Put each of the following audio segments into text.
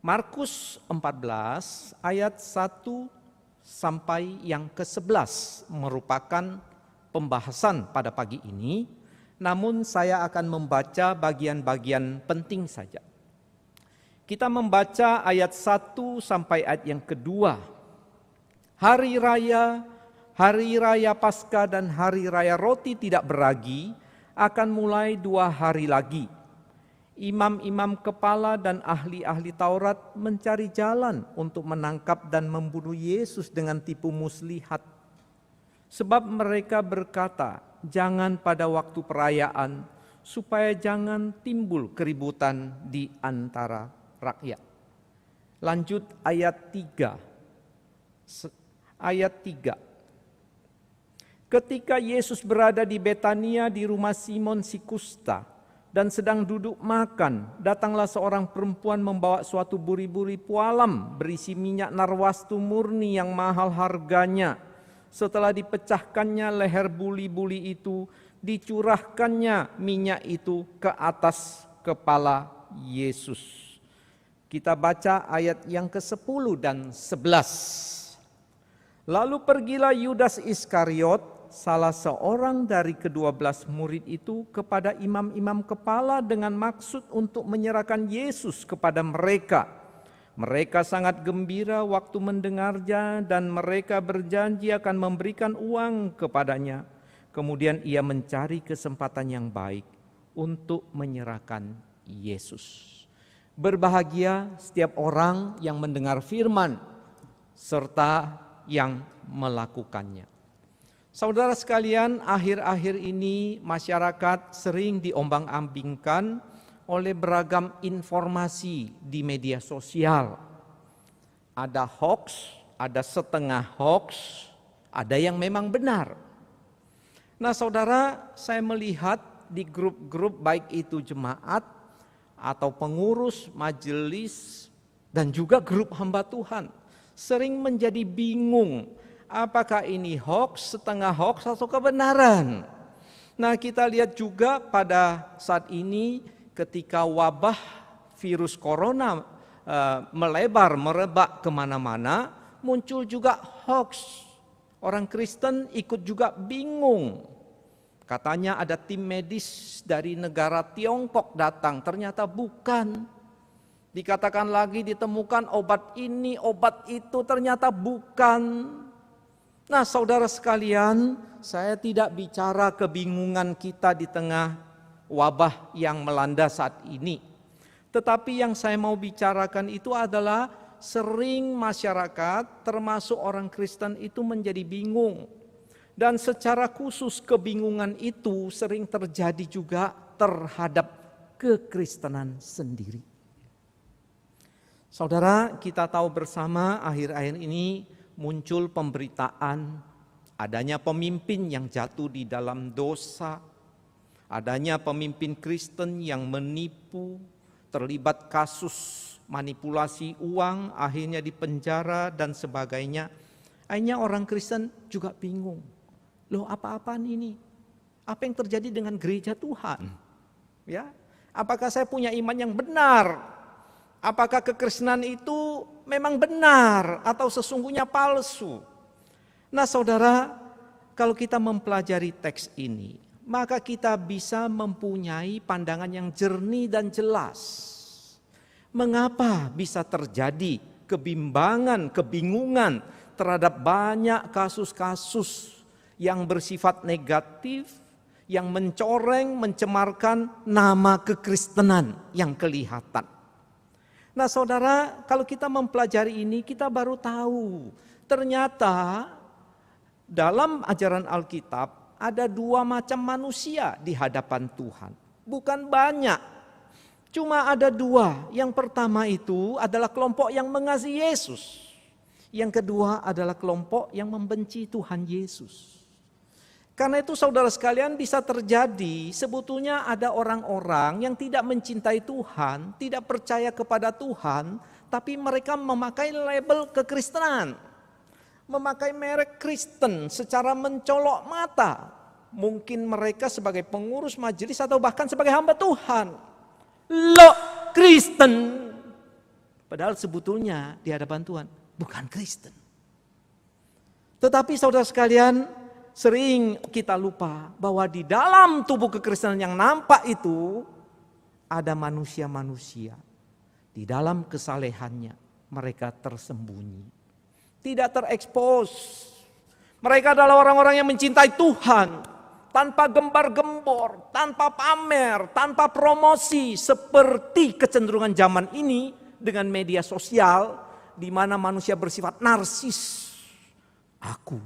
Markus 14 ayat 1 sampai yang ke-11 merupakan pembahasan pada pagi ini, namun saya akan membaca bagian-bagian penting saja. Kita membaca ayat 1 sampai ayat yang kedua. Hari raya Paskah dan hari raya roti tidak beragi akan mulai 2 hari lagi. Imam-imam kepala dan ahli-ahli Taurat mencari jalan untuk menangkap dan membunuh Yesus dengan tipu muslihat. Sebab mereka berkata, jangan pada waktu perayaan, supaya jangan timbul keributan di antara rakyat. Lanjut ayat 3. Ayat 3. Ketika Yesus berada di Betania di rumah Simon si Kusta dan sedang duduk makan, datanglah seorang perempuan membawa suatu buri-buri pualam berisi minyak narwastu murni yang mahal harganya. Setelah dipecahkannya leher buli-buli itu, dicurahkannya minyak itu ke atas kepala Yesus. Kita baca ayat yang ke-10 dan 11. Lalu pergilah Yudas Iskariot, salah seorang dari ke-12 murid itu, kepada imam-imam kepala dengan maksud untuk menyerahkan Yesus kepada mereka. Mereka sangat gembira waktu mendengarnya dan mereka berjanji akan memberikan uang kepadanya. Kemudian ia mencari kesempatan yang baik untuk menyerahkan Yesus. Berbahagia setiap orang yang mendengar firman serta yang melakukannya. Saudara sekalian, akhir-akhir ini masyarakat sering diombang-ambingkan oleh beragam informasi di media sosial. Ada hoax, ada setengah hoax, ada yang memang benar. Nah saudara, saya melihat di grup-grup baik itu jemaat atau pengurus, majelis, dan juga grup hamba Tuhan sering menjadi bingung. Apakah ini hoax, setengah hoax, atau kebenaran? Nah kita lihat juga pada saat ini ketika wabah virus corona merebak kemana-mana, muncul juga hoax. Orang Kristen ikut juga bingung. Katanya ada tim medis dari negara Tiongkok datang, ternyata bukan. Dikatakan lagi ditemukan obat ini, obat itu, ternyata bukan. Nah saudara sekalian, saya tidak bicara kebingungan kita di tengah wabah yang melanda saat ini. Tetapi yang saya mau bicarakan itu adalah sering masyarakat termasuk orang Kristen itu menjadi bingung. Dan secara khusus kebingungan itu sering terjadi juga terhadap kekristenan sendiri. Saudara, kita tahu bersama akhir-akhir ini muncul pemberitaan adanya pemimpin yang jatuh di dalam dosa, adanya pemimpin Kristen yang menipu, terlibat kasus manipulasi uang, akhirnya dipenjara dan sebagainya. Akhirnya orang Kristen juga bingung. Loh, apa-apaan ini? Apa yang terjadi dengan gereja Tuhan? Ya, apakah saya punya iman yang benar? Apakah kekristenan itu memang benar atau sesungguhnya palsu? Nah saudara, kalau kita mempelajari teks ini, maka kita bisa mempunyai pandangan yang jernih dan jelas. Mengapa bisa terjadi kebimbangan, kebingungan terhadap banyak kasus-kasus yang bersifat negatif, yang mencoreng, mencemarkan nama kekristenan yang kelihatan. Nah saudara, kalau kita mempelajari ini kita baru tahu ternyata dalam ajaran Alkitab ada 2 macam manusia di hadapan Tuhan. Bukan banyak, cuma ada 2. Yang pertama itu adalah kelompok yang mengasihi Yesus. Yang kedua adalah kelompok yang membenci Tuhan Yesus. Karena itu saudara sekalian bisa terjadi sebetulnya ada orang-orang yang tidak mencintai Tuhan, tidak percaya kepada Tuhan, tapi mereka memakai label kekristenan. Memakai merek Kristen secara mencolok mata. Mungkin mereka sebagai pengurus majelis atau bahkan sebagai hamba Tuhan. Lo Kristen. Padahal sebetulnya di hadapan Tuhan bukan Kristen. Tetapi saudara sekalian, sering kita lupa bahwa di dalam tubuh kekristenan yang nampak itu ada manusia-manusia. Di dalam kesalehannya mereka tersembunyi, tidak terekspos. Mereka adalah orang-orang yang mencintai Tuhan tanpa gembar-gembor, tanpa pamer, tanpa promosi seperti kecenderungan zaman ini dengan media sosial di mana manusia bersifat narsis. Aku,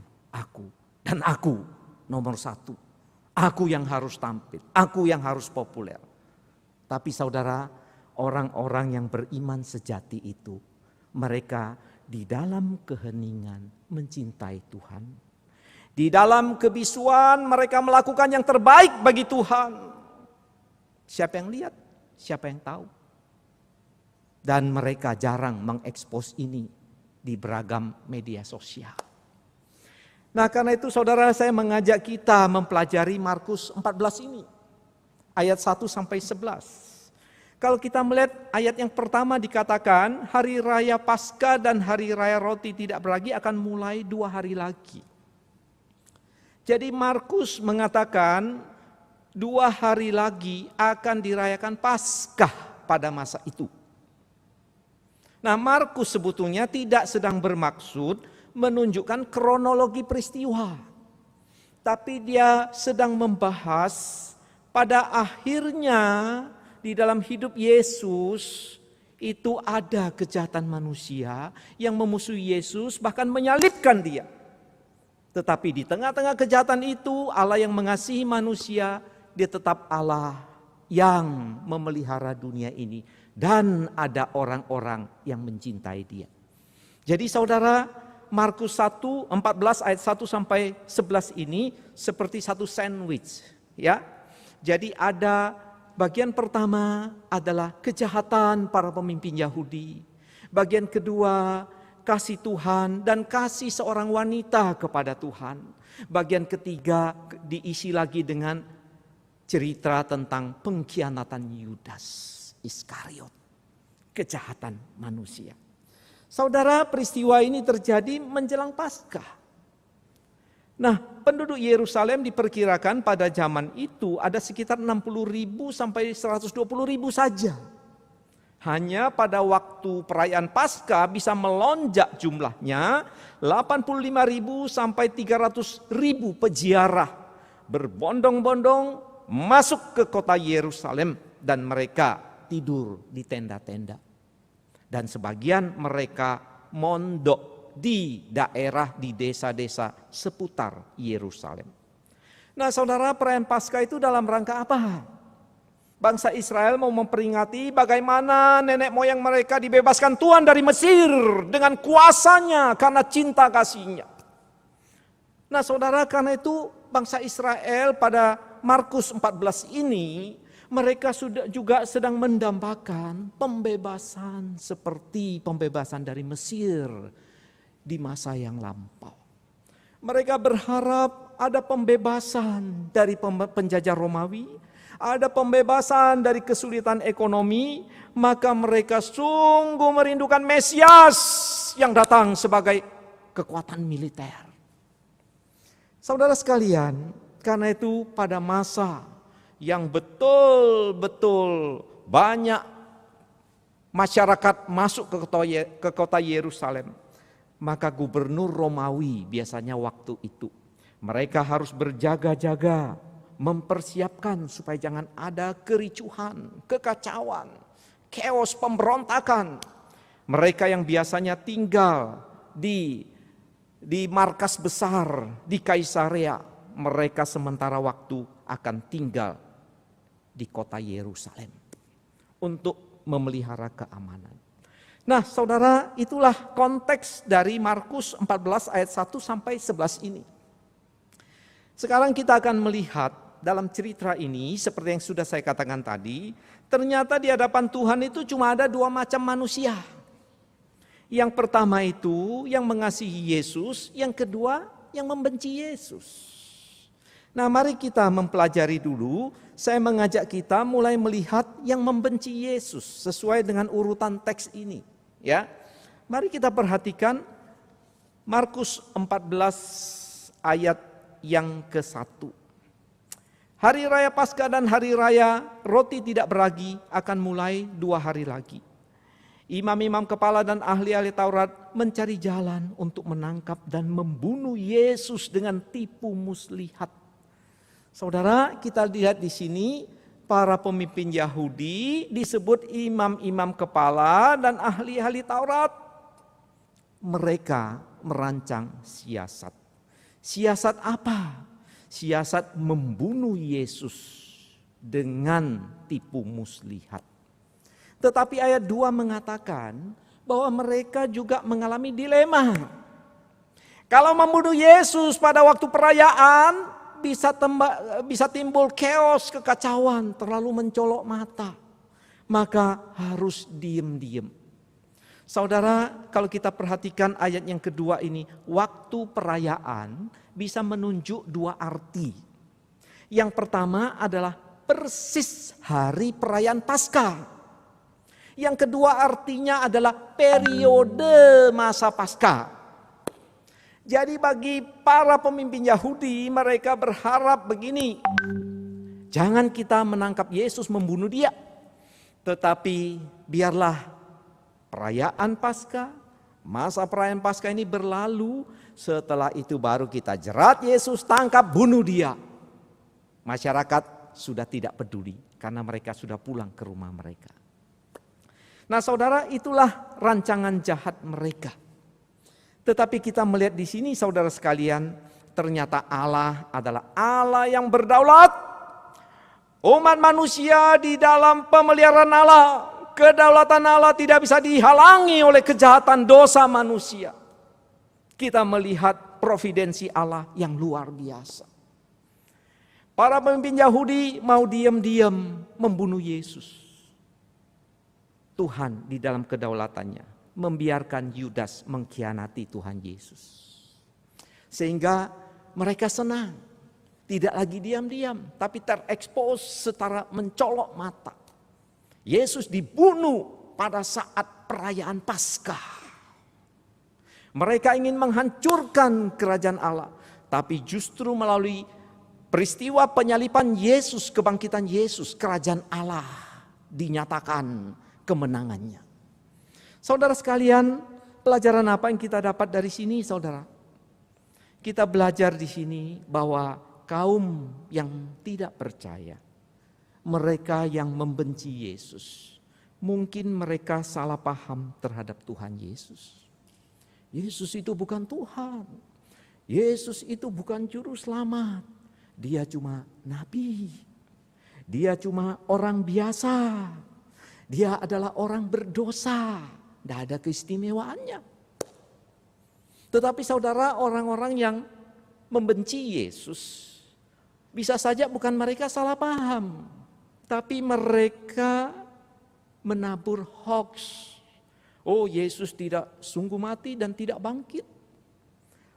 dan aku nomor satu. Aku yang harus tampil, aku yang harus populer. Tapi saudara, orang-orang yang beriman sejati itu, mereka di dalam keheningan mencintai Tuhan. Di dalam kebisuan mereka melakukan yang terbaik bagi Tuhan. Siapa yang lihat? Siapa yang tahu? Dan mereka jarang mengekspos ini di beragam media sosial. Nah, karena itu saudara, saya mengajak kita mempelajari Markus 14 ini. Ayat 1 sampai 11. Kalau kita melihat ayat yang pertama dikatakan, hari raya Paskah dan hari raya roti tidak beragi akan mulai 2 hari lagi. Jadi Markus mengatakan 2 hari lagi akan dirayakan Paskah pada masa itu. Nah, Markus sebetulnya tidak sedang bermaksud menunjukkan kronologi peristiwa. Tapi dia sedang membahas pada akhirnya di dalam hidup Yesus itu ada kejahatan manusia yang memusuhi Yesus, bahkan menyalibkan dia. Tetapi di tengah-tengah kejahatan itu Allah yang mengasihi manusia, dia tetap Allah yang memelihara dunia ini. Dan ada orang-orang yang mencintai dia. Jadi saudara, Markus 1, 14 ayat 1 sampai 11 ini seperti satu sandwich. Ya. Jadi ada bagian pertama adalah kejahatan para pemimpin Yahudi. Bagian kedua kasih Tuhan dan kasih seorang wanita kepada Tuhan. Bagian ketiga diisi lagi dengan cerita tentang pengkhianatan Yudas Iskariot. Kejahatan manusia. Saudara, peristiwa ini terjadi menjelang Paskah. Nah, penduduk Yerusalem diperkirakan pada zaman itu ada sekitar 60.000 sampai 120.000 saja. Hanya pada waktu perayaan Paskah bisa melonjak jumlahnya 85.000 sampai 300.000 peziarah berbondong-bondong masuk ke kota Yerusalem dan mereka tidur di tenda-tenda. Dan sebagian mereka mondok di daerah, di desa-desa seputar Yerusalem. Nah saudara, perayaan Paskah itu dalam rangka apa? Bangsa Israel mau memperingati bagaimana nenek moyang mereka dibebaskan Tuhan dari Mesir dengan kuasanya karena cinta kasihnya. Nah saudara, karena itu bangsa Israel pada Markus 14 ini mereka juga sedang mendambakan pembebasan seperti pembebasan dari Mesir di masa yang lampau. Mereka berharap ada pembebasan dari penjajah Romawi, ada pembebasan dari kesulitan ekonomi, maka mereka sungguh merindukan Mesias yang datang sebagai kekuatan militer. Saudara sekalian, karena itu pada masa yang betul-betul banyak masyarakat masuk ke kota Yerusalem, maka gubernur Romawi biasanya waktu itu mereka harus berjaga-jaga, mempersiapkan supaya jangan ada kericuhan, kekacauan, chaos, pemberontakan. Mereka yang biasanya tinggal di markas besar di Kaisarea, mereka sementara waktu akan tinggal di kota Yerusalem untuk memelihara keamanan. Nah saudara, itulah konteks dari Markus 14 ayat 1 sampai 11 ini. Sekarang kita akan melihat dalam cerita ini seperti yang sudah saya katakan tadi, ternyata di hadapan Tuhan itu cuma ada 2 macam manusia. Yang pertama itu yang mengasihi Yesus, yang kedua yang membenci Yesus. Nah mari kita mempelajari dulu, saya mengajak kita mulai melihat yang membenci Yesus sesuai dengan urutan teks ini. Ya. Mari kita perhatikan Markus 14 ayat yang ke-1. Hari raya Paskah dan hari raya roti tidak beragi akan mulai 2 hari lagi. Imam-imam kepala dan ahli-ahli Taurat mencari jalan untuk menangkap dan membunuh Yesus dengan tipu muslihat. Saudara, kita lihat di sini para pemimpin Yahudi disebut imam-imam kepala dan ahli-ahli Taurat. Mereka merancang siasat. Siasat apa? Siasat membunuh Yesus dengan tipu muslihat. Tetapi ayat 2 mengatakan bahwa mereka juga mengalami dilema. Kalau membunuh Yesus pada waktu perayaan bisa timbul chaos, kekacauan, terlalu mencolok mata. Maka harus diem-diem. Saudara, kalau kita perhatikan ayat yang kedua ini, waktu perayaan bisa menunjuk 2 arti. Yang pertama adalah persis hari perayaan Paskah. Yang kedua artinya adalah periode masa Paskah. Jadi bagi para pemimpin Yahudi, mereka berharap begini, jangan kita menangkap Yesus membunuh dia, tetapi biarlah perayaan Paskah, masa perayaan Paskah ini berlalu, setelah itu baru kita jerat Yesus, tangkap, bunuh dia. Masyarakat sudah tidak peduli karena mereka sudah pulang ke rumah mereka. Nah saudara, itulah rancangan jahat mereka. Tetapi kita melihat di sini saudara sekalian, ternyata Allah adalah Allah yang berdaulat. Umat manusia di dalam pemeliharaan Allah, kedaulatan Allah tidak bisa dihalangi oleh kejahatan dosa manusia. Kita melihat providensi Allah yang luar biasa. Para pemimpin Yahudi mau diam-diam membunuh Yesus. Tuhan di dalam kedaulatannya membiarkan Yudas mengkhianati Tuhan Yesus. Sehingga mereka senang. Tidak lagi diam-diam, tapi terekspos secara mencolok mata. Yesus dibunuh pada saat perayaan Paskah. Mereka ingin menghancurkan kerajaan Allah. Tapi justru melalui peristiwa penyaliban Yesus, kebangkitan Yesus, kerajaan Allah dinyatakan kemenangannya. Saudara sekalian, pelajaran apa yang kita dapat dari sini, saudara? Kita belajar di sini bahwa kaum yang tidak percaya, mereka yang membenci Yesus, mungkin mereka salah paham terhadap Tuhan Yesus. Yesus itu bukan Tuhan. Yesus itu bukan juru selamat. Dia cuma nabi. Dia cuma orang biasa. Dia adalah orang berdosa, tidak ada keistimewaannya. Tetapi saudara, orang-orang yang membenci Yesus, bisa saja bukan mereka salah paham, tapi mereka menabur hoax. Oh, Yesus tidak sungguh mati dan tidak bangkit.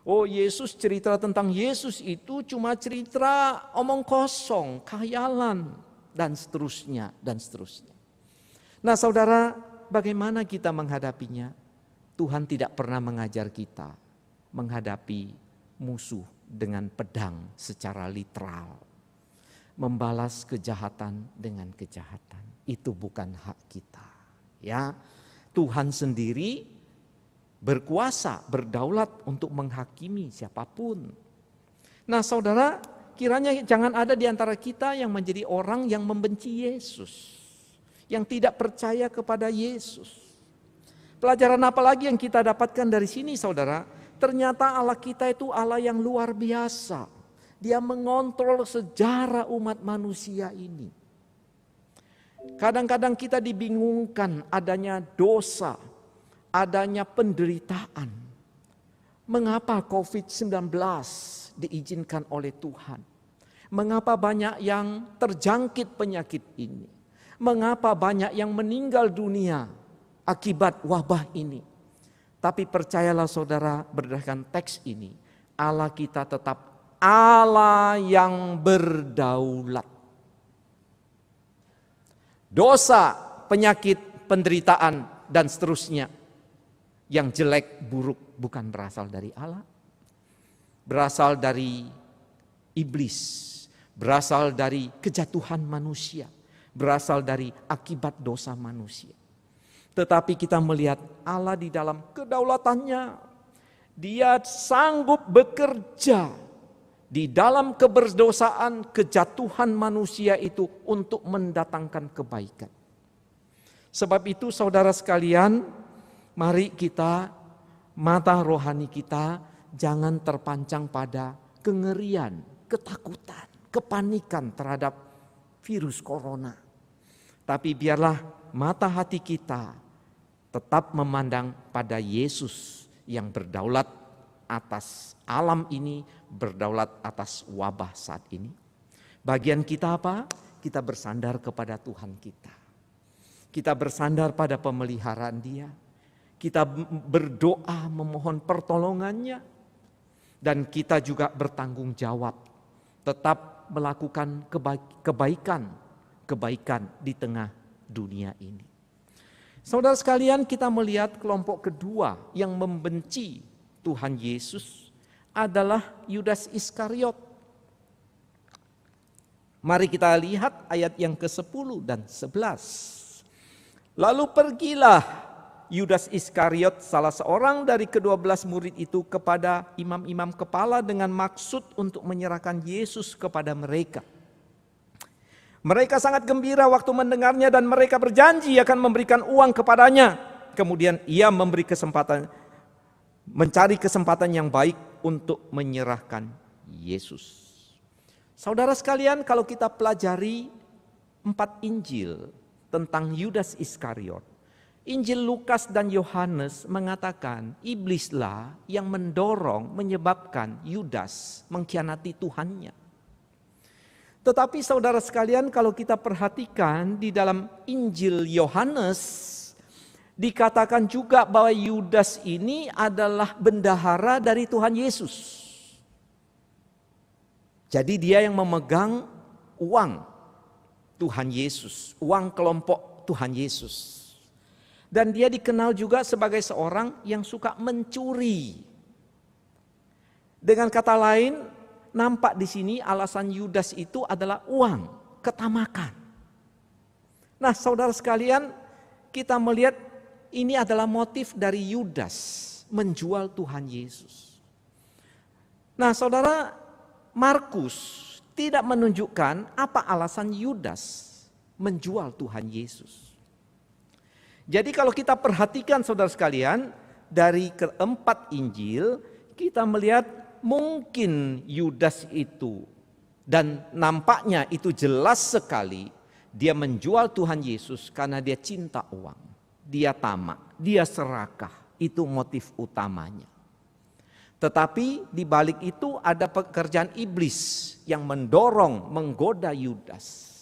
Oh, Yesus, cerita tentang Yesus itu cuma cerita omong kosong, khayalan, dan seterusnya, dan seterusnya. Nah saudara, bagaimana kita menghadapinya? Tuhan tidak pernah mengajar kita menghadapi musuh dengan pedang secara literal. Membalas kejahatan dengan kejahatan. Itu bukan hak kita. Ya, Tuhan sendiri berkuasa, berdaulat untuk menghakimi siapapun. Nah saudara, kiranya jangan ada di antara kita yang menjadi orang yang membenci Yesus. Yang tidak percaya kepada Yesus. Pelajaran apa lagi yang kita dapatkan dari sini saudara? Ternyata Allah kita itu Allah yang luar biasa. Dia mengontrol sejarah umat manusia ini. Kadang-kadang kita dibingungkan adanya dosa, adanya penderitaan. Mengapa COVID-19 diizinkan oleh Tuhan? Mengapa banyak yang terjangkit penyakit ini? Mengapa banyak yang meninggal dunia akibat wabah ini? Tapi percayalah saudara, berdasarkan teks ini, Allah kita tetap Allah yang berdaulat. Dosa, penyakit, penderitaan, dan seterusnya Yang jelek, buruk bukan berasal dari Allah. Berasal dari iblis, berasal dari kejatuhan manusia, berasal dari akibat dosa manusia. Tetapi kita melihat Allah di dalam kedaulatannya, Dia sanggup bekerja di dalam keberdosaan kejatuhan manusia itu untuk mendatangkan kebaikan. Sebab itu saudara sekalian, mari kita, mata rohani kita jangan terpancang pada kengerian, ketakutan, kepanikan terhadap virus corona. Tapi biarlah mata hati kita tetap memandang pada Yesus yang berdaulat atas alam ini, berdaulat atas wabah saat ini. Bagian kita apa? Kita bersandar kepada Tuhan kita. Kita bersandar pada pemeliharaan Dia. Kita berdoa memohon pertolongannya. Dan kita juga bertanggung jawab. Tetap melakukan kebaikan di tengah dunia ini. Saudara sekalian, kita melihat kelompok kedua yang membenci Tuhan Yesus adalah Yudas Iskariot. Mari kita lihat ayat yang ke-10 dan 11. Lalu pergilah Yudas Iskariot, salah seorang dari ke-12 murid itu, kepada imam-imam kepala dengan maksud untuk menyerahkan Yesus kepada mereka. Mereka sangat gembira waktu mendengarnya dan mereka berjanji akan memberikan uang kepadanya. Kemudian ia mencari kesempatan yang baik untuk menyerahkan Yesus. Saudara sekalian, kalau kita pelajari 4 Injil tentang Yudas Iskariot, Injil Lukas dan Yohanes mengatakan iblislah yang menyebabkan Yudas mengkhianati Tuhannya. Tetapi saudara sekalian, kalau kita perhatikan di dalam Injil Yohanes, dikatakan juga bahwa Yudas ini adalah bendahara dari Tuhan Yesus. Jadi dia yang memegang uang Tuhan Yesus, uang kelompok Tuhan Yesus. Dan dia dikenal juga sebagai seorang yang suka mencuri. Dengan kata lain, nampak di sini alasan Yudas itu adalah uang, ketamakan. Nah, saudara sekalian, kita melihat ini adalah motif dari Yudas menjual Tuhan Yesus. Nah, saudara, Markus tidak menunjukkan apa alasan Yudas menjual Tuhan Yesus. Jadi kalau kita perhatikan saudara sekalian, dari keempat Injil, kita melihat mungkin Yudas itu, dan nampaknya itu jelas sekali, dia menjual Tuhan Yesus karena dia cinta uang, dia tamak, dia serakah, itu motif utamanya. Tetapi di balik itu ada pekerjaan iblis yang mendorong, menggoda Yudas.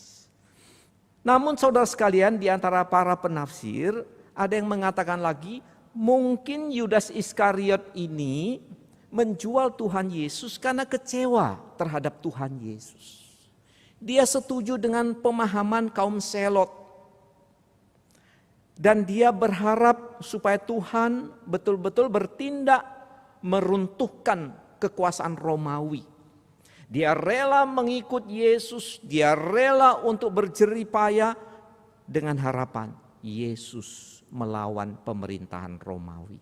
Namun saudara sekalian, di antara para penafsir ada yang mengatakan lagi, mungkin Yudas Iskariot ini menjual Tuhan Yesus karena kecewa terhadap Tuhan Yesus. Dia setuju dengan pemahaman kaum Selot. Dan dia berharap supaya Tuhan betul-betul bertindak meruntuhkan kekuasaan Romawi. Dia rela mengikut Yesus, dia rela untuk berjeripaya dengan harapan Yesus melawan pemerintahan Romawi.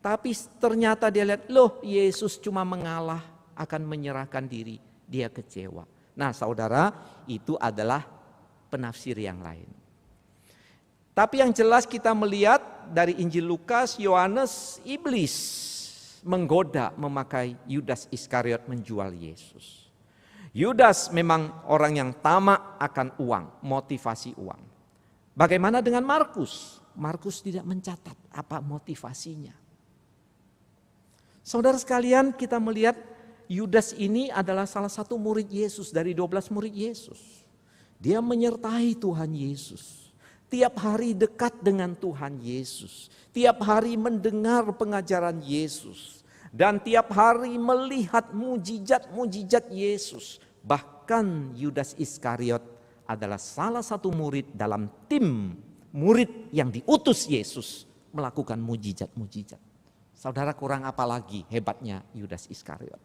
Tapi ternyata dia lihat, loh Yesus cuma mengalah, akan menyerahkan diri, dia kecewa. Nah saudara, itu adalah penafsir yang lain. Tapi yang jelas kita melihat dari Injil Lukas, Yohanes, iblis menggoda memakai Yudas Iskariot menjual Yesus. Yudas memang orang yang tamak akan uang, motivasi uang. Bagaimana dengan Markus? Markus tidak mencatat apa motivasinya. Saudara sekalian, kita melihat Yudas ini adalah salah satu murid Yesus dari 12 murid Yesus. Dia menyertai Tuhan Yesus. Tiap hari dekat dengan Tuhan Yesus. Tiap hari mendengar pengajaran Yesus. Dan tiap hari melihat mujizat-mujizat Yesus. Bahkan Yudas Iskariot adalah salah satu murid dalam tim murid yang diutus Yesus melakukan mujizat-mujizat. Saudara, kurang apa lagi hebatnya Yudas Iskariot?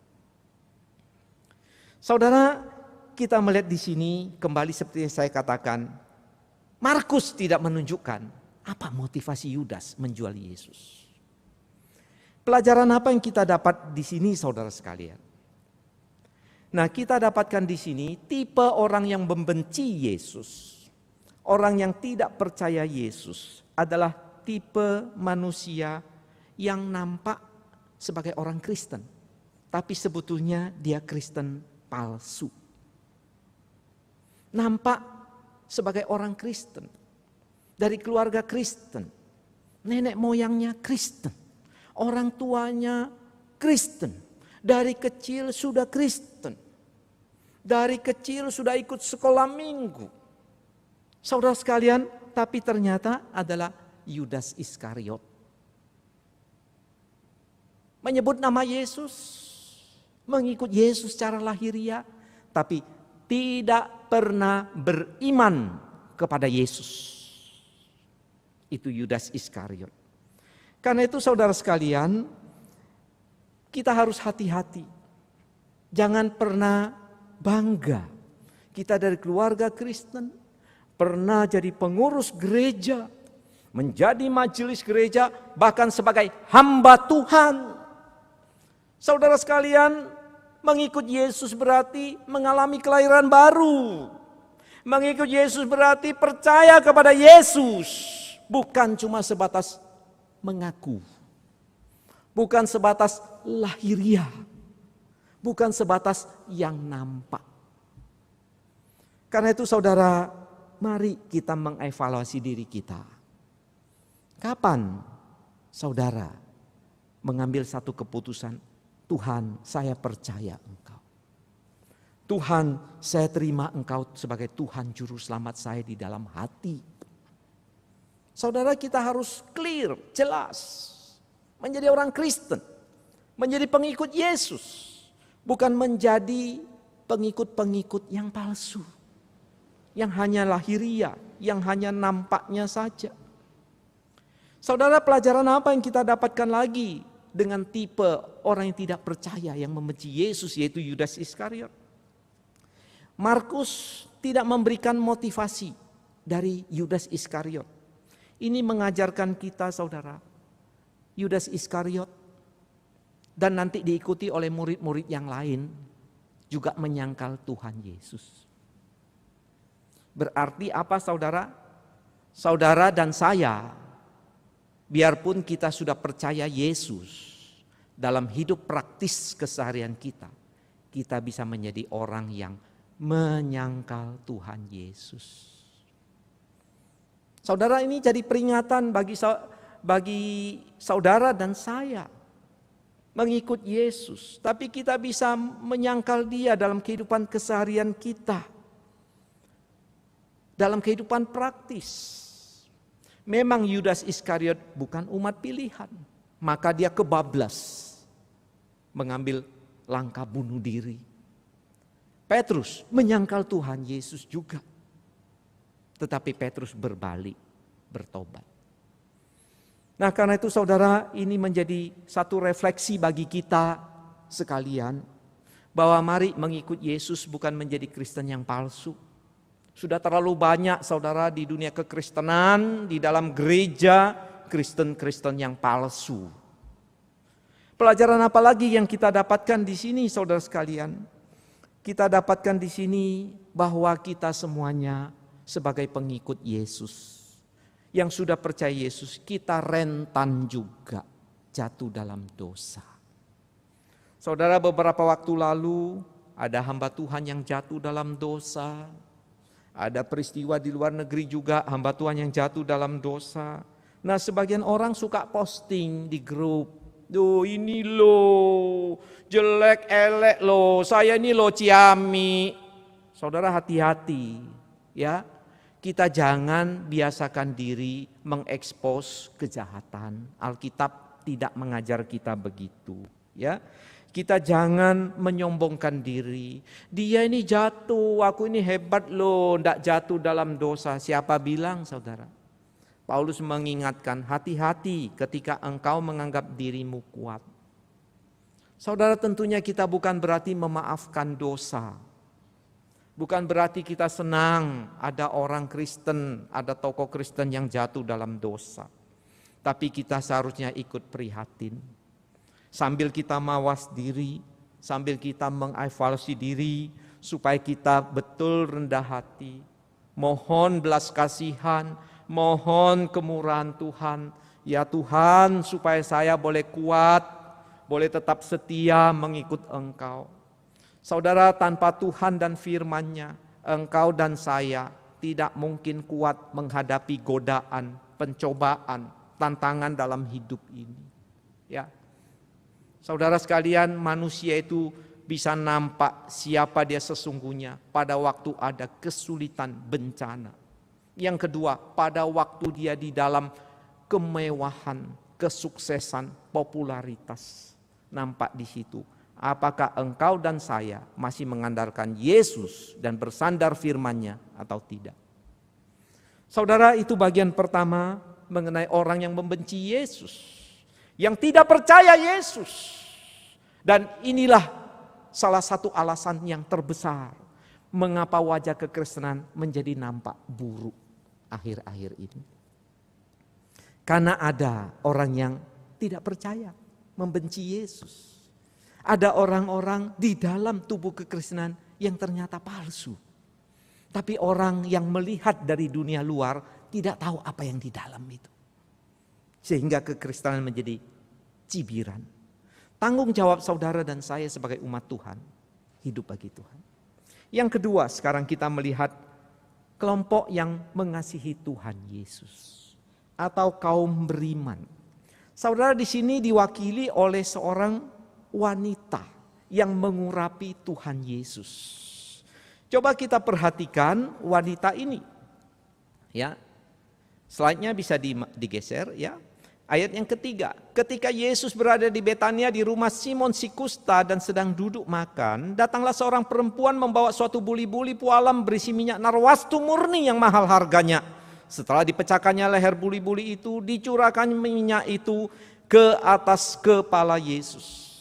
Saudara, kita melihat di sini kembali seperti yang saya katakan, Markus tidak menunjukkan apa motivasi Yudas menjual Yesus. Pelajaran apa yang kita dapat di sini, saudara sekalian? Nah, kita dapatkan di sini tipe orang yang membenci Yesus, orang yang tidak percaya Yesus adalah tipe manusia yang nampak sebagai orang Kristen, tapi sebetulnya dia Kristen palsu. Nampak sebagai orang Kristen, dari keluarga Kristen, nenek moyangnya Kristen, orang tuanya Kristen, dari kecil sudah Kristen, dari kecil sudah ikut sekolah minggu. Saudara sekalian, tapi ternyata adalah Yudas Iskariot. Menyebut nama Yesus, mengikut Yesus secara lahiriah, tapi tidak pernah beriman kepada Yesus. Itu Yudas Iskariot. Karena itu saudara sekalian, kita harus hati-hati. Jangan pernah bangga. Kita dari keluarga Kristen, pernah jadi pengurus gereja, menjadi majelis gereja, bahkan sebagai hamba Tuhan. Saudara sekalian, mengikut Yesus berarti mengalami kelahiran baru. Mengikut Yesus berarti percaya kepada Yesus. Bukan cuma sebatas mengaku. Bukan sebatas lahiriah. Bukan sebatas yang nampak. Karena itu saudara, mari kita mengevaluasi diri kita. Kapan saudara mengambil satu keputusan, Tuhan, saya percaya Engkau. Tuhan, saya terima Engkau sebagai Tuhan Juru Selamat saya di dalam hati. Saudara, kita harus clear, jelas. Menjadi orang Kristen. Menjadi pengikut Yesus. Bukan menjadi pengikut-pengikut yang palsu. Yang hanya lahiriah, yang hanya nampaknya saja. Saudara, pelajaran apa yang kita dapatkan lagi dengan tipe orang yang tidak percaya yang membenci Yesus, yaitu Yudas Iskariot? Markus tidak memberikan motivasi dari Yudas Iskariot. Ini mengajarkan kita saudara, Yudas Iskariot dan nanti diikuti oleh murid-murid yang lain juga menyangkal Tuhan Yesus. Berarti apa saudara? Saudara dan saya, biarpun kita sudah percaya Yesus, dalam hidup praktis keseharian kita, kita bisa menjadi orang yang menyangkal Tuhan Yesus. Saudara, ini jadi peringatan bagi saudara dan saya. Mengikut Yesus, tapi kita bisa menyangkal Dia dalam kehidupan keseharian kita. Dalam kehidupan praktis. Memang Yudas Iskariot bukan umat pilihan. Maka dia kebablas. Mengambil langkah bunuh diri. Petrus menyangkal Tuhan Yesus juga. Tetapi Petrus berbalik, bertobat. Nah, karena itu saudara, ini menjadi satu refleksi bagi kita sekalian. Bahwa mari mengikut Yesus bukan menjadi Kristen yang palsu. Sudah terlalu banyak saudara di dunia kekristenan, di dalam gereja, Kristen-Kristen yang palsu. Pelajaran apa lagi yang kita dapatkan di sini saudara sekalian? Kita dapatkan di sini bahwa kita semuanya sebagai pengikut Yesus. Yang sudah percaya Yesus, kita rentan juga jatuh dalam dosa. Saudara, beberapa waktu lalu ada hamba Tuhan yang jatuh dalam dosa. Ada peristiwa di luar negeri juga hamba Tuhan yang jatuh dalam dosa. Nah, sebagian orang suka posting di grup. Duh, ini loh, jelek elek loh, saya ini loh ciami. Saudara, hati-hati ya. Kita jangan biasakan diri mengekspos kejahatan. Alkitab tidak mengajar kita begitu, ya. Kita jangan menyombongkan diri. Dia ini jatuh, aku ini hebat loh, ndak jatuh dalam dosa. Siapa bilang, saudara? Paulus mengingatkan, hati-hati ketika engkau menganggap dirimu kuat. Saudara, tentunya kita bukan berarti memaafkan dosa. Bukan berarti kita senang ada orang Kristen, ada tokoh Kristen yang jatuh dalam dosa. Tapi kita seharusnya ikut prihatin. Sambil kita mawas diri, sambil kita mengevaluasi diri, supaya kita betul rendah hati. Mohon belas kasihan, mohon kemurahan Tuhan. Ya Tuhan, supaya saya boleh kuat, boleh tetap setia mengikut Engkau. Saudara, tanpa Tuhan dan firman-Nya, engkau dan saya tidak mungkin kuat menghadapi godaan, pencobaan, tantangan dalam hidup ini. Ya. Saudara sekalian, manusia itu bisa nampak siapa dia sesungguhnya pada waktu ada kesulitan, bencana. Yang kedua, pada waktu dia di dalam kemewahan, kesuksesan, popularitas. Nampak di situ. Apakah engkau dan saya masih mengandalkan Yesus dan bersandar firman-Nya atau tidak? Saudara, itu bagian pertama mengenai orang yang membenci Yesus, yang tidak percaya Yesus. Dan inilah salah satu alasan yang terbesar mengapa wajah kekristenan menjadi nampak buruk akhir-akhir ini. Karena ada orang yang tidak percaya, membenci Yesus. Ada orang-orang di dalam tubuh kekristenan yang ternyata palsu. Tapi orang yang melihat dari dunia luar tidak tahu apa yang di dalam itu. Sehingga kekristenan menjadi cibiran. Tanggung jawab saudara dan saya sebagai umat Tuhan, hidup bagi Tuhan. Yang kedua, sekarang kita melihat kelompok yang mengasihi Tuhan Yesus atau kaum beriman. Saudara, di sini diwakili oleh seorang wanita yang mengurapi Tuhan Yesus. Coba kita perhatikan wanita ini. Ya. Slide-nya bisa digeser ya. Ayat yang ketiga, ketika Yesus berada di Betania di rumah Simon si kusta dan sedang duduk makan, datanglah seorang perempuan membawa suatu buli-buli pualam berisi minyak narwastu murni yang mahal harganya. Setelah dipecahkannya leher buli-buli itu, dicurahkan minyak itu ke atas kepala Yesus.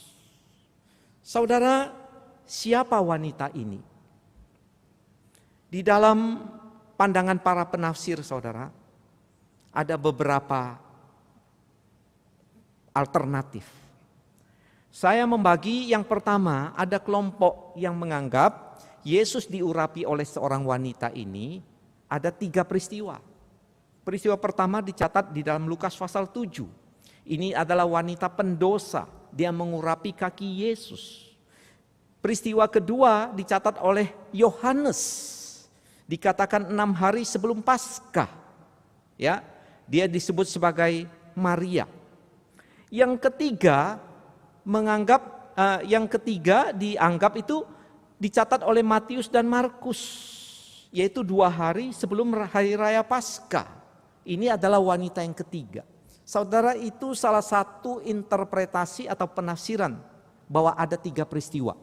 Saudara, siapa wanita ini? Di dalam pandangan para penafsir, saudara, ada beberapa alternatif. Saya membagi yang pertama, ada kelompok yang menganggap Yesus diurapi oleh seorang wanita ini ada 3 peristiwa. Peristiwa pertama dicatat di dalam Lukas pasal 7. Ini adalah wanita pendosa, dia mengurapi kaki Yesus. Peristiwa kedua dicatat oleh Yohanes, dikatakan 6 hari sebelum Paskah. Ya, dia disebut sebagai Maria. Yang ketiga dianggap itu dicatat oleh Matius dan Markus, yaitu 2 hari sebelum hari raya Paskah. Ini adalah wanita yang ketiga. Saudara, itu salah satu interpretasi atau penafsiran bahwa ada 3 peristiwa.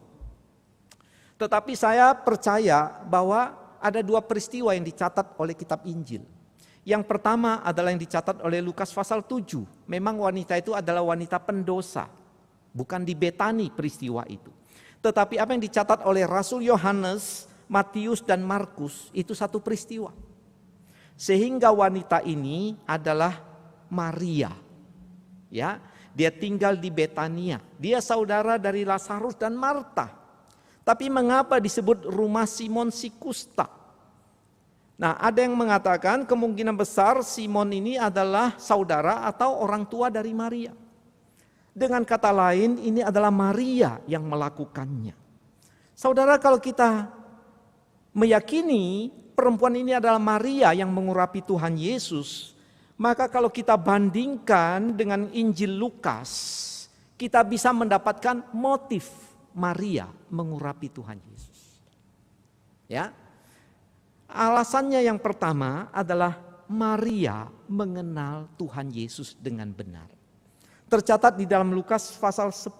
Tetapi saya percaya bahwa ada 2 peristiwa yang dicatat oleh kitab Injil. Yang pertama adalah yang dicatat oleh Lukas pasal 7. Memang wanita itu adalah wanita pendosa. Bukan di Betani peristiwa itu. Tetapi apa yang dicatat oleh Rasul Yohanes, Matius dan Markus itu satu peristiwa. Sehingga wanita ini adalah Maria. Ya, dia tinggal di Betania. Dia saudara dari Lazarus dan Marta. Tapi mengapa disebut rumah Simon si kusta? Nah, ada yang mengatakan kemungkinan besar Simon ini adalah saudara atau orang tua dari Maria. Dengan kata lain, ini adalah Maria yang melakukannya. Saudara, kalau kita meyakini perempuan ini adalah Maria yang mengurapi Tuhan Yesus, maka kalau kita bandingkan dengan Injil Lukas, kita bisa mendapatkan motif Maria mengurapi Tuhan Yesus. Ya. Alasannya yang pertama adalah Maria mengenal Tuhan Yesus dengan benar. Tercatat di dalam Lukas pasal 10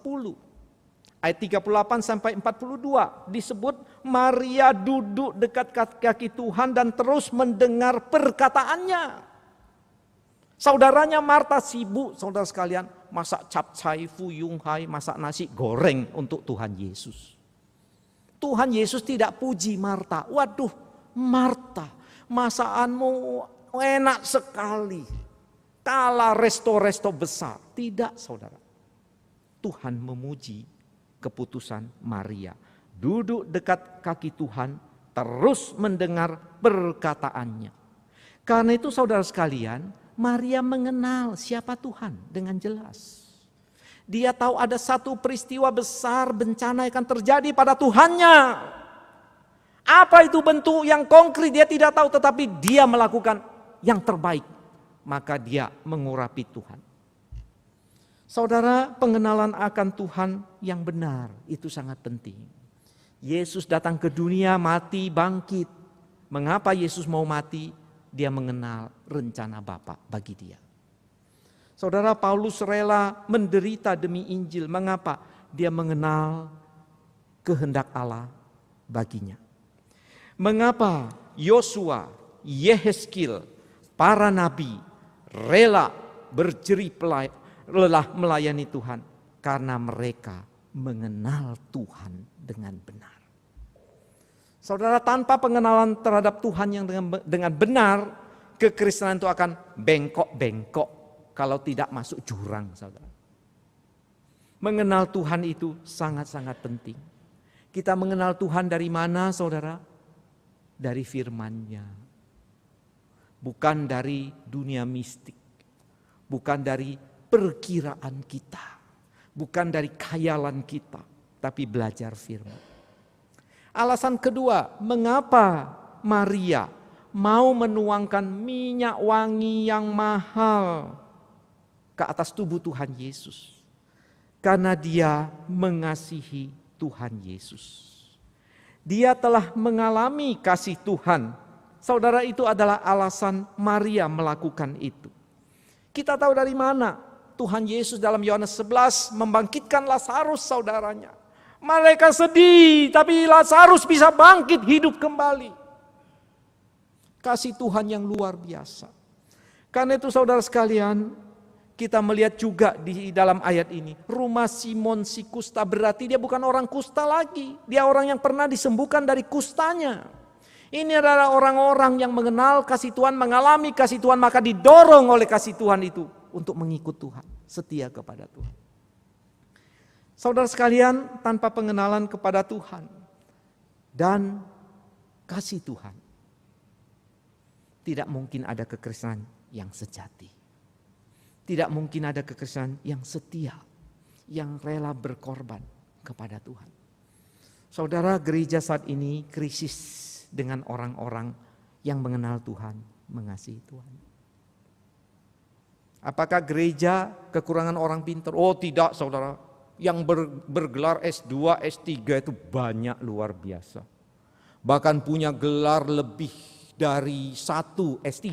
ayat 38 sampai 42 disebut Maria duduk dekat kaki Tuhan dan terus mendengar perkataannya. Saudaranya Marta sibuk, saudara sekalian, masak capcay, fuyung hai, masak nasi goreng untuk Tuhan Yesus. Tuhan Yesus tidak puji Marta. Waduh, Marta, masakanmu enak sekali. Kalah resto-resto besar. Tidak, saudara. Tuhan memuji keputusan Maria. Duduk dekat kaki Tuhan, terus mendengar perkataannya. Karena itu saudara sekalian, Maria mengenal siapa Tuhan dengan jelas. Dia tahu ada satu peristiwa besar bencana akan terjadi pada Tuhannya. Apa itu bentuk yang konkret dia tidak tahu, tetapi dia melakukan yang terbaik. Maka dia mengurapi Tuhan. Saudara, pengenalan akan Tuhan yang benar itu sangat penting. Yesus datang ke dunia, mati, bangkit. Mengapa Yesus mau mati? Dia mengenal rencana Bapa bagi dia. Saudara, Paulus rela menderita demi Injil. Mengapa? Dia mengenal kehendak Allah baginya. Mengapa Yosua, Yehezkiel, para nabi rela berjerih lelah melayani Tuhan? Karena mereka mengenal Tuhan dengan benar. Saudara, tanpa pengenalan terhadap Tuhan yang dengan benar, kekristenan itu akan bengkok-bengkok. Kalau tidak masuk jurang, saudara. Mengenal Tuhan itu sangat-sangat penting. Kita mengenal Tuhan dari mana, saudara? Dari firman-Nya. Bukan dari dunia mistik. Bukan dari perkiraan kita. Bukan dari khayalan kita. Tapi belajar firman. Alasan kedua, mengapa Maria mau menuangkan minyak wangi yang mahal ke atas tubuh Tuhan Yesus? Karena dia mengasihi Tuhan Yesus. Dia telah mengalami kasih Tuhan. Saudara, itu adalah alasan Maria melakukan itu. Kita tahu dari mana Tuhan Yesus dalam Yohanes 11 membangkitkan Lazarus, saudaranya. Mereka sedih, tapi Lazarus bisa bangkit hidup kembali. Kasih Tuhan yang luar biasa. Karena itu saudara sekalian, kita melihat juga di dalam ayat ini, rumah Simon si kusta, berarti dia bukan orang kusta lagi. Dia orang yang pernah disembuhkan dari kustanya. Ini adalah orang-orang yang mengenal kasih Tuhan, mengalami kasih Tuhan, maka didorong oleh kasih Tuhan itu untuk mengikut Tuhan, setia kepada Tuhan. Saudara sekalian, tanpa pengenalan kepada Tuhan dan kasih Tuhan, tidak mungkin ada kekristenan yang sejati. Tidak mungkin ada kekristenan yang setia, yang rela berkorban kepada Tuhan. Saudara, gereja saat ini krisis dengan orang-orang yang mengenal Tuhan, mengasihi Tuhan. Apakah gereja kekurangan orang pintar? Oh tidak, saudara. Yang bergelar S2, S3 itu banyak, luar biasa. Bahkan punya gelar lebih dari 1 S3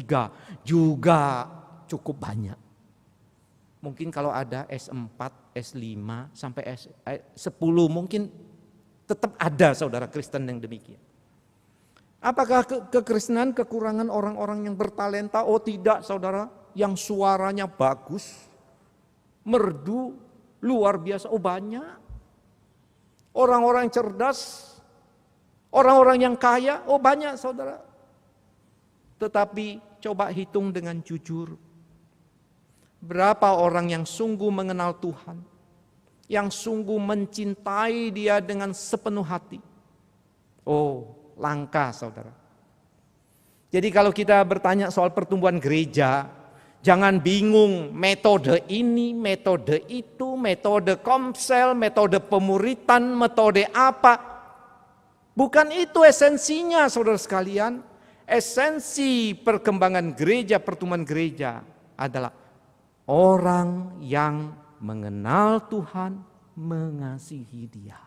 juga cukup banyak. Mungkin kalau ada S4, S5 sampai S10 mungkin tetap ada saudara Kristen yang demikian. Apakah kekristenan kekurangan orang-orang yang bertalenta? Oh tidak, saudara, yang suaranya bagus, merdu, luar biasa. Oh banyak. Orang-orang cerdas, orang-orang yang kaya, oh banyak saudara. Tetapi coba hitung dengan jujur. Berapa orang yang sungguh mengenal Tuhan, yang sungguh mencintai Dia dengan sepenuh hati? Oh, langka saudara. Jadi kalau kita bertanya soal pertumbuhan gereja, jangan bingung metode ini, metode itu, metode komsel, metode pemuritan, metode apa. Bukan itu esensinya saudara sekalian. Esensi perkembangan gereja, pertumbuhan gereja adalah orang yang mengenal Tuhan, mengasihi Dia.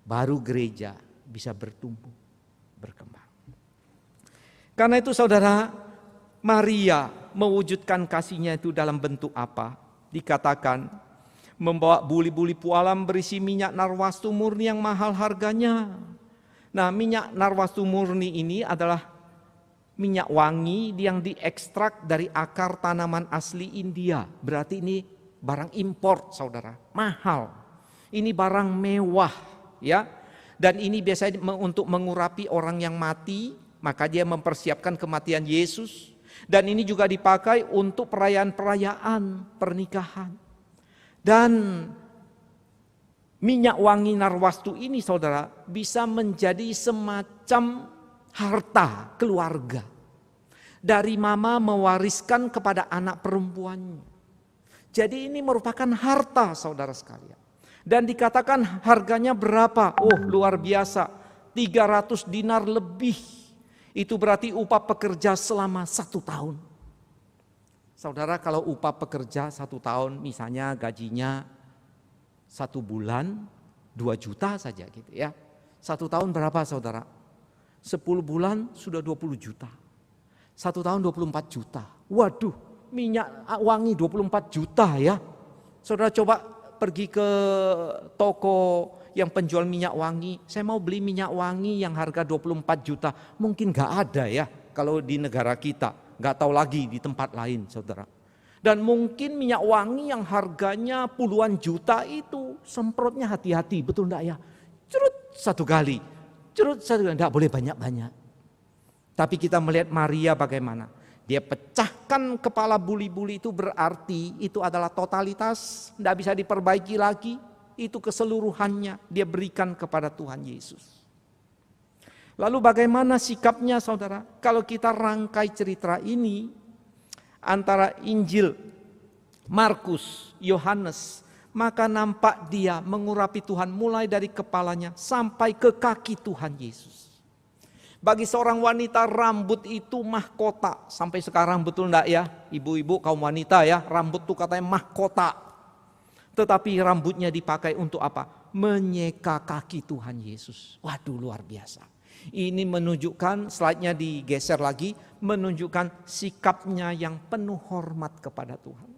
Baru gereja bisa bertumbuh, berkembang. Karena itu saudara, Maria mewujudkan kasihnya itu dalam bentuk apa? Dikatakan membawa buli-buli pualam berisi minyak narwastu murni yang mahal harganya. Nah, minyak narwastu murni ini adalah minyak wangi yang diekstrak dari akar tanaman asli India. Berarti ini barang impor, saudara, mahal. Ini barang mewah, ya. Dan ini biasanya untuk mengurapi orang yang mati, maka dia mempersiapkan kematian Yesus. Dan ini juga dipakai untuk perayaan-perayaan pernikahan. Dan minyak wangi narwastu ini, saudara, bisa menjadi semacam harta keluarga. Dari mama mewariskan kepada anak perempuannya. Jadi ini merupakan harta, saudara sekalian. Dan dikatakan harganya berapa? Oh, luar biasa, 300 dinar lebih. Itu berarti upah pekerja selama 1 tahun. Saudara, kalau upah pekerja 1 tahun, misalnya gajinya 1 bulan 2 juta saja gitu ya. 1 tahun berapa, saudara? 10 bulan sudah 20 juta. 1 tahun 24 juta. Waduh, minyak wangi 24 juta ya. Saudara coba pergi ke toko yang penjual minyak wangi. Saya mau beli minyak wangi yang harga 24 juta. Mungkin gak ada ya kalau di negara kita. Gak tahu lagi di tempat lain, saudara. Dan mungkin minyak wangi yang harganya puluhan juta itu semprotnya hati-hati, betul enggak ya? Curut 1 kali, curut 1 kali, enggak boleh banyak-banyak. Tapi kita melihat Maria bagaimana. Dia pecahkan kepala buli-buli, itu berarti itu adalah totalitas, enggak bisa diperbaiki lagi. Itu keseluruhannya dia berikan kepada Tuhan Yesus. Lalu bagaimana sikapnya, saudara? Kalau kita rangkai cerita ini antara Injil Markus, Yohanes, maka nampak dia mengurapi Tuhan mulai dari kepalanya sampai ke kaki Tuhan Yesus. Bagi seorang wanita rambut itu mahkota. Sampai sekarang betul enggak ya? Ibu-ibu kaum wanita ya, rambut itu katanya mahkota. Tetapi rambutnya dipakai untuk apa? Menyeka kaki Tuhan Yesus. Waduh, luar biasa. Ini menunjukkan, slide-nya digeser lagi, menunjukkan sikapnya yang penuh hormat kepada Tuhan.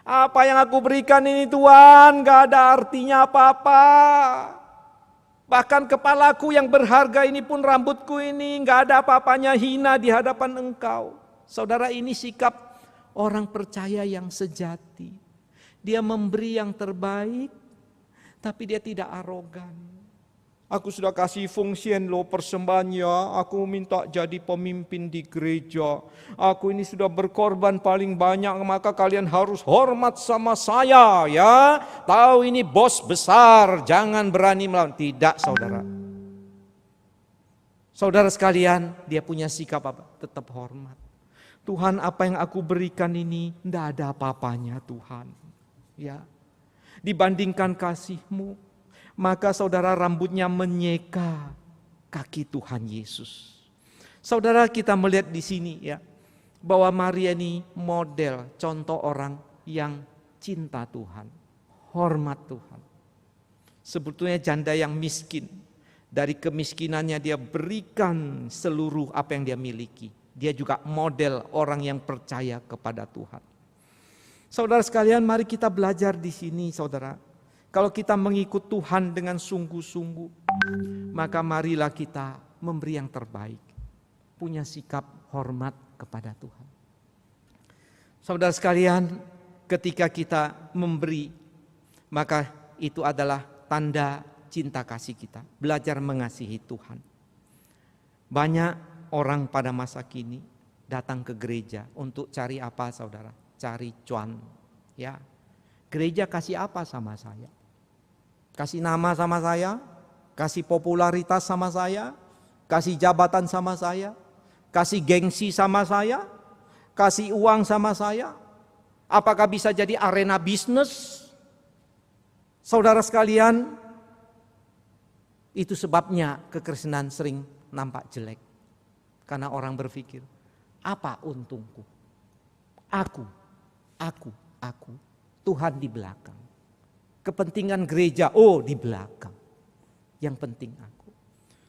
Apa yang aku berikan ini Tuhan, gak ada artinya apa-apa. Bahkan kepalaku yang berharga ini pun, rambutku ini gak ada apa-apanya, hina di hadapan Engkau. Saudara, ini sikap orang percaya yang sejati. Dia memberi yang terbaik, tapi dia tidak arogan. Aku sudah kasih fungsian loh persembahannya, aku minta jadi pemimpin di gereja. Aku ini sudah berkorban paling banyak, maka kalian harus hormat sama saya ya. Tahu ini bos besar, jangan berani melawan. Tidak, saudara. Saudara sekalian, dia punya sikap apa? Tetap hormat. Tuhan, apa yang aku berikan ini tidak ada apa-apanya Tuhan. Ya, dibandingkan kasih-Mu, maka saudara rambutnya menyeka kaki Tuhan Yesus. Saudara, kita melihat di sini ya, bahwa Maria ini model contoh orang yang cinta Tuhan, hormat Tuhan. Sebetulnya janda yang miskin, dari kemiskinannya dia berikan seluruh apa yang dia miliki. Dia juga model orang yang percaya kepada Tuhan. Saudara sekalian, mari kita belajar di sini, saudara. Kalau kita mengikut Tuhan dengan sungguh-sungguh, maka marilah kita memberi yang terbaik. Punya sikap hormat kepada Tuhan. Saudara sekalian, ketika kita memberi, maka itu adalah tanda cinta kasih kita. Belajar mengasihi Tuhan. Banyak orang pada masa kini datang ke gereja untuk cari apa, saudara? Cari cuan, ya. Gereja kasih apa sama saya? Kasih nama sama saya? Kasih popularitas sama saya? Kasih jabatan sama saya? Kasih gengsi sama saya? Kasih uang sama saya? Apakah bisa jadi arena bisnis? Saudara sekalian, itu sebabnya kekristenan sering nampak jelek. Karena orang berpikir, apa untungku? Aku. Tuhan di belakang. Kepentingan gereja, di belakang. Yang penting aku.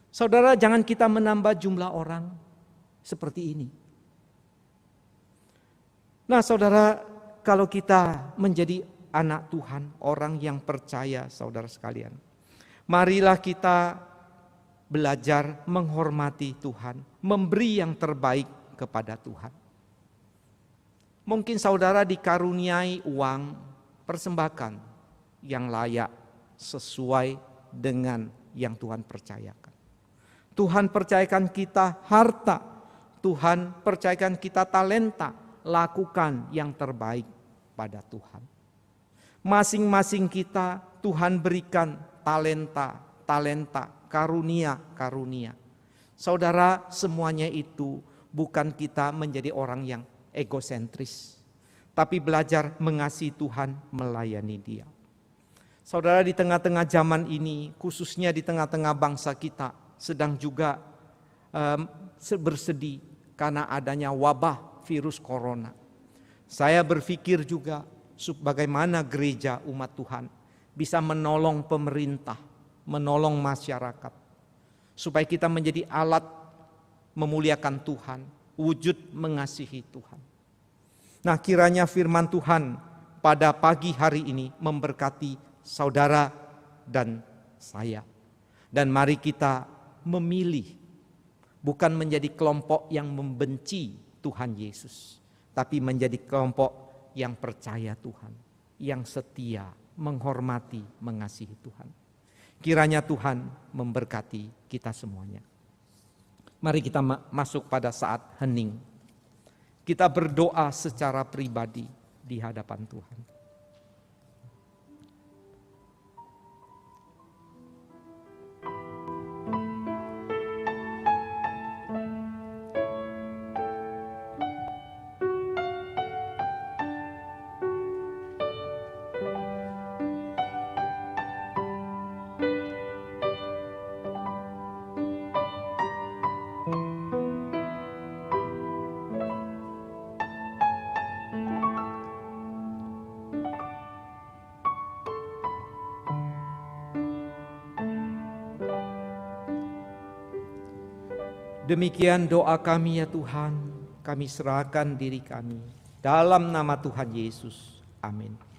Saudara, jangan kita menambah jumlah orang seperti ini. Nah, saudara, kalau kita menjadi anak Tuhan, orang yang percaya, saudara sekalian, marilah kita belajar menghormati Tuhan, memberi yang terbaik kepada Tuhan. Mungkin saudara dikaruniai uang, persembahkan yang layak sesuai dengan yang Tuhan percayakan. Tuhan percayakan kita harta, Tuhan percayakan kita talenta, lakukan yang terbaik pada Tuhan. Masing-masing kita Tuhan berikan talenta, karunia. Saudara, semuanya itu bukan kita menjadi orang yang egosentris, tapi belajar mengasihi Tuhan, melayani Dia. Saudara, di tengah-tengah zaman ini, khususnya di tengah-tengah bangsa kita, sedang juga bersedih karena adanya wabah virus corona. Saya berpikir juga bagaimana gereja umat Tuhan bisa menolong pemerintah, menolong masyarakat, supaya kita menjadi alat memuliakan Tuhan, wujud mengasihi Tuhan. Nah, kiranya firman Tuhan pada pagi hari ini memberkati saudara dan saya. Dan mari kita memilih, bukan menjadi kelompok yang membenci Tuhan Yesus, tapi menjadi kelompok yang percaya Tuhan, yang setia, menghormati, mengasihi Tuhan. Kiranya Tuhan memberkati kita semuanya. Mari kita masuk pada saat hening. Kita berdoa secara pribadi di hadapan Tuhan. Demikian doa kami ya Tuhan, kami serahkan diri kami dalam nama Tuhan Yesus. Amin.